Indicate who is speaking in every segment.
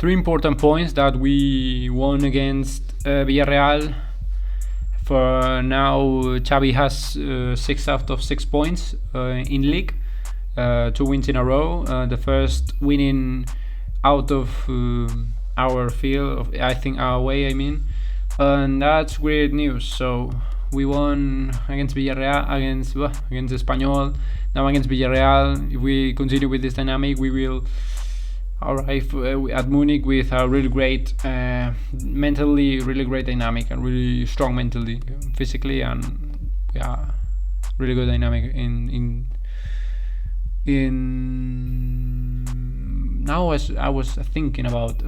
Speaker 1: three important points that we won against Villareal. For now, Xavi has 6 out of 6 points in league, 2 wins in a row. The first winning out of our field, I think our way, and that's great news. So we won against Villareal, against Espanyol, now against Villareal. If we continue with this dynamic, we will arrive at Munich with a really great, mentally really great dynamic, and really strong mentally, physically, and really good dynamic in now. As I was thinking about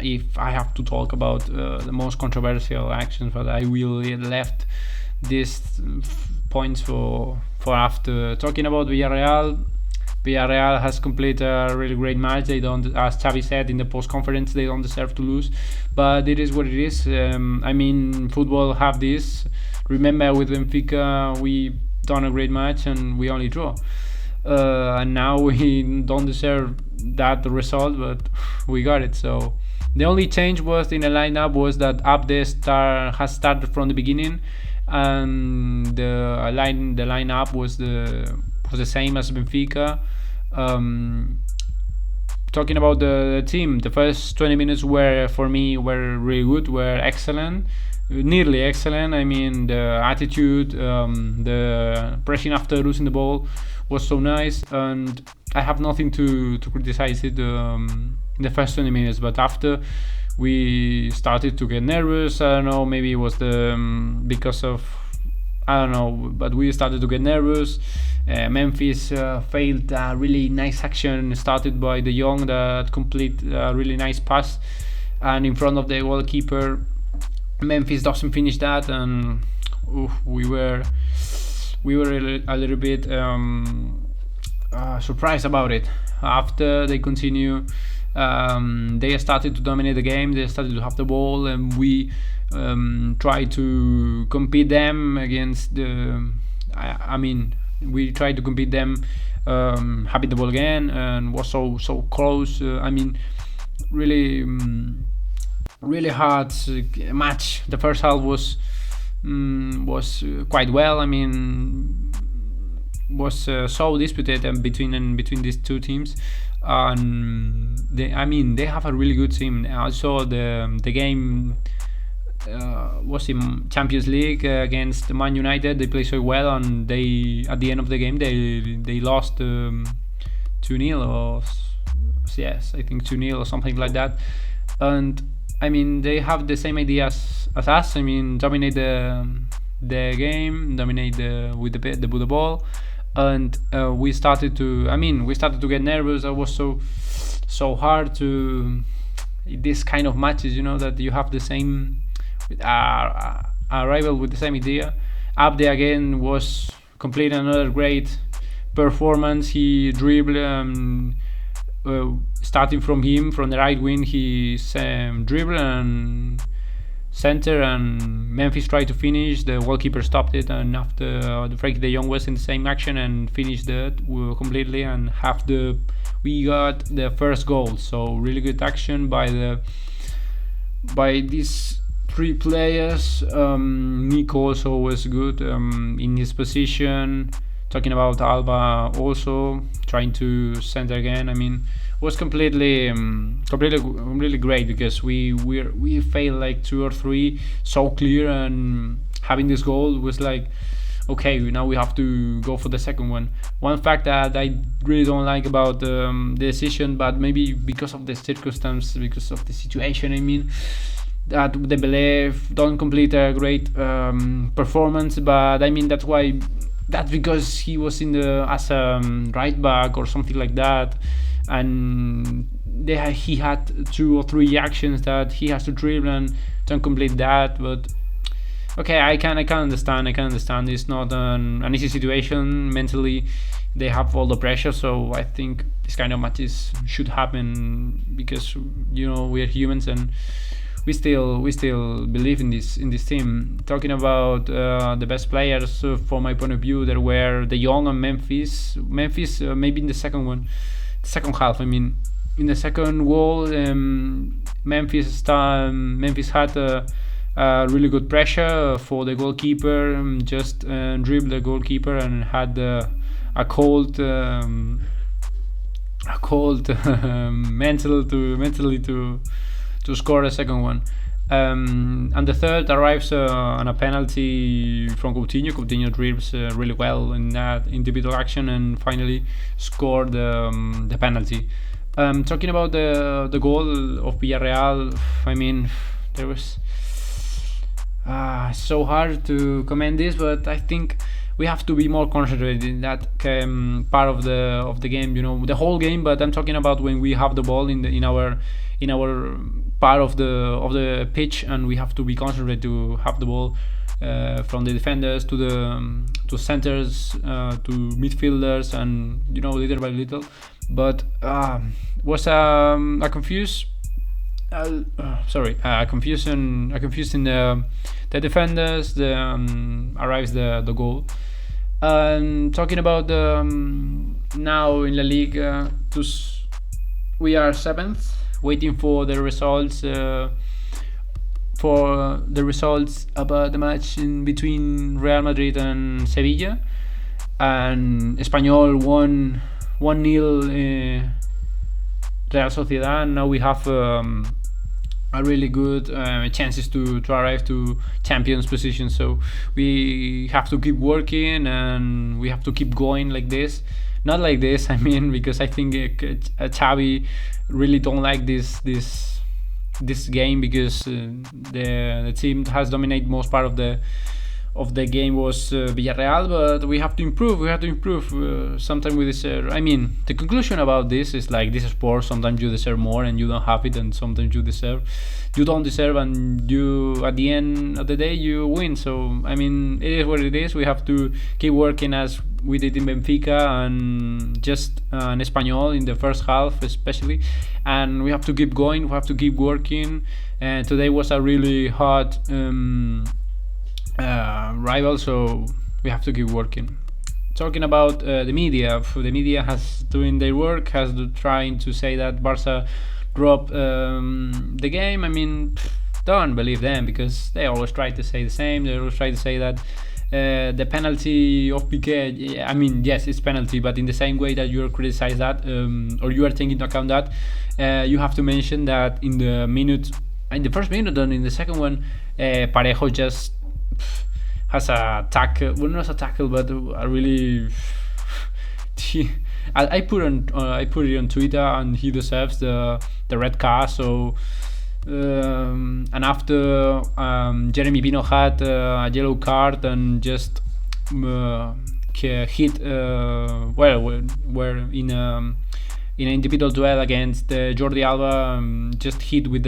Speaker 1: if I have to talk about the most controversial actions, but I will left these points for after. Talking about Villareal has completed a really great match. They don't, as Xavi said in the post-conference, they don't deserve to lose, but it is what it is. Football have this. Remember, with Benfica, we done a great match and we only draw. And now we don't deserve that result, but we got it. So the only change was in the lineup was that Abde has started from the beginning, and the lineup was the same as Benfica. Talking about the team, the first 20 minutes were really good, were excellent, nearly excellent. The attitude, the pressing after losing the ball was so nice, and I have nothing to criticize it the first 20 minutes. But after, we started to get nervous. I don't know, maybe it was because of, I don't know, but we started to get nervous. Memphis failed a really nice action started by the Jong that complete a really nice pass, and in front of the goalkeeper. Memphis doesn't finish that, and we were a little bit surprised about it. After they continue, they started to dominate the game. They started to have the ball, and we tried to compete them against the. We tried to compete them, having the ball again, and was so close. Really hard match. The first half was quite well. Was so disputed between these two teams, and they have a really good team. I saw the game was in Champions League against Man United. They played so well, and they at the end of the game they lost 2-0 or yes, I think 2-0 or something like that. And they have the same idea as us. Dominate the game, dominate with the ball, and we started to get nervous. It was so hard to this kind of matches, that you have the same a rival with the same idea. Abde again was completing another great performance. He dribbled, starting from the right wing, he dribbled and center, and Memphis tried to finish. The goalkeeper stopped it, and after Frankie de Jong was in the same action and finished that completely, and we got the first goal. So really good action by these 3 players. Nico also was good in his position. Talking about Alba, also trying to center again. Was completely great, because we failed like 2 or 3 so clear, and having this goal was like, okay, now we have to go for the second one. One fact that I really don't like about the decision, but maybe because of the circumstance, because of the situation, that Dembele don't complete a great performance, but that's because he was as a right back or something like that, and he had 2 or 3 actions that he has to dribble and don't complete that. But okay, I can understand. It's not an easy situation mentally. They have all the pressure, so I think this kind of matches should happen, because we are humans, and we still believe in this team. Talking about the best players, from my point of view, there were De Jong and Memphis. Maybe in the second half. in the second goal, Memphis had really good pressure for the goalkeeper. Just dribbled the goalkeeper and had a cold mentally to score a second one. And the third arrives on a penalty from Coutinho. Coutinho dribbles really well in that individual action and finally scored the penalty. Talking about the goal of Villareal, I mean, there was so hard to comment this, but I think we have to be more concentrated in that part of the game. The whole game, but I'm talking about when we have the ball in our part of the pitch, and we have to be concentrated to have the ball from the defenders to centers to midfielders, and little by little. But was a confusion in the defenders. Arrives the goal. And talking about now in La Liga, we are 7th, waiting for the results. About the match in between Real Madrid and Sevilla, and Espanyol won 1-0 Real Sociedad. Now we have a really good chances to arrive to champions position. So we have to keep working and we have to keep going like this. Not like this, I mean, because I think Xavi really don't like this game, because the team has dominated most part of the game was Villareal, but we have to improve. Sometimes we deserve. I mean, the conclusion about this is like this sport. Sometimes you deserve more and you don't have it, and sometimes you don't deserve, and you at the end of the day you win. So I mean, it is what it is. We have to keep working as we did in Benfica and just in Espanyol in the first half especially, and we have to keep going. We have to keep working. And today was a really hard rival, so we have to keep working. Talking about the media has doing their work, has trying to say that Barca dropped the game. I mean, don't believe them, because they always try to say the same. They always try to say that the penalty of Piqué, I mean, yes, it's penalty, but in the same way that you criticize that, or you are taking into account that, you have to mention that in the first minute and in the second one, Parejo just has a tackle. Well, not a tackle, but a really. I put it on Twitter, and he deserves the red card. So, and after Jeremy Pino had a yellow card and just hit where in an individual duel against Jordi Alba, just hit with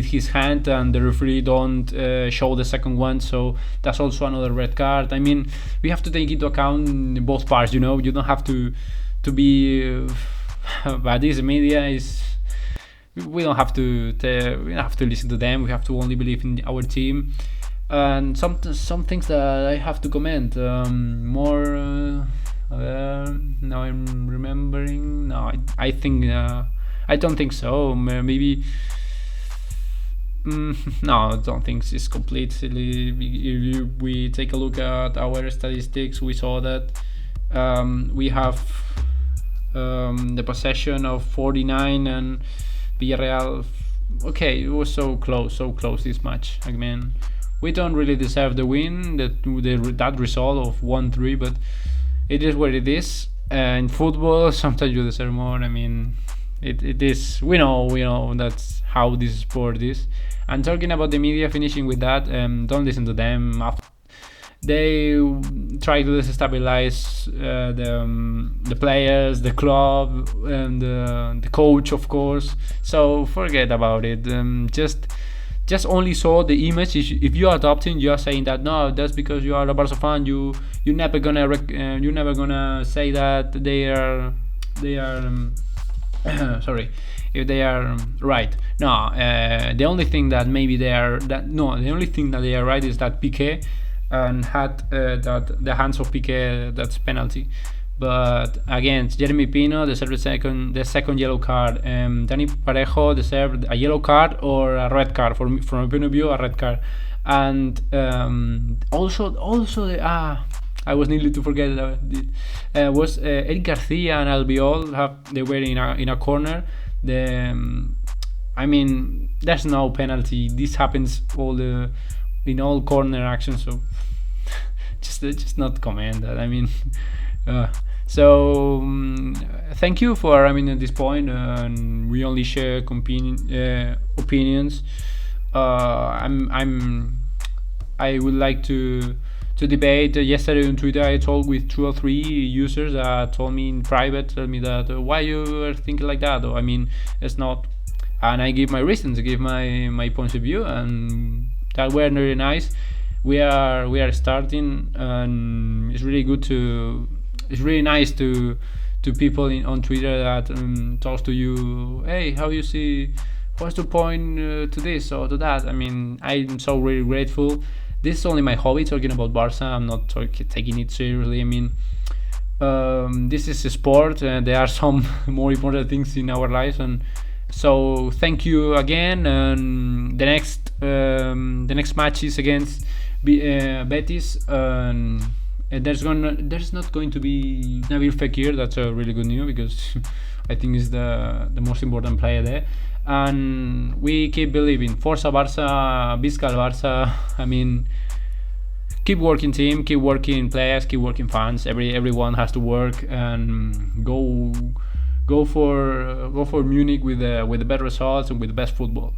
Speaker 1: his hand, and the referee don't show the second one, so that's also another red card. I mean, we have to take into account both parts. You don't have to be but this media is, we don't have to listen to them. We have to only believe in our team. And some things that I have to comment more. Now I'm remembering. No, I think I don't think so. Maybe no, I don't think it's completely. If we take a look at our statistics, we saw that we have the possession of 49, and Villareal. Okay, it was so close this match. I mean, we don't really deserve the win, that result of 1-3, but it is what it is. In football, sometimes you deserve more. I mean, it is. We know that's how this sport is. And talking about the media, finishing with that, don't listen to them. They try to destabilize the players, the club, and the coach, of course. So forget about it. Just only saw the image. If you are adopting, you are saying that no, that's because you are a Barca fan. You're never gonna say that they are sorry, if they are right. No, the only thing that they are right is that Piqué and had that the hands of Piqué, that's penalty. But against Jeremy Pino deserved the second yellow card. Dani Parejo deserved a yellow card or a red card. From my point of view, a red card. And also I was nearly to forget it. Was Eric Garcia and Albiol they were in a corner. I mean, there's no penalty. This happens in all corner actions. So just not comment that. I mean, so thank you for at this point. We only share opinions. I would like to debate. Yesterday on Twitter, I talked with 2 or 3 users that told me in private, that why you are thinking like that. Or it's not. And I give my reasons, I give my points of view, and that were very nice. We are starting, and it's really good it's really nice to people on Twitter that talks to you. Hey, how you see? What's the point to this or to that? I'm so really grateful. This is only my hobby, talking about Barca. I'm not taking it seriously. This is a sport, and there are some more important things in our lives, and so thank you again. And the next match is against Betis, and there's not going to be Nabil Fekir. That's a really good news, because I think he's the most important player there. And we keep believing. Força Barça, Visca el Barça. Keep working team, keep working players, keep working fans. Everyone has to work and go for Munich with the best results and with the best football.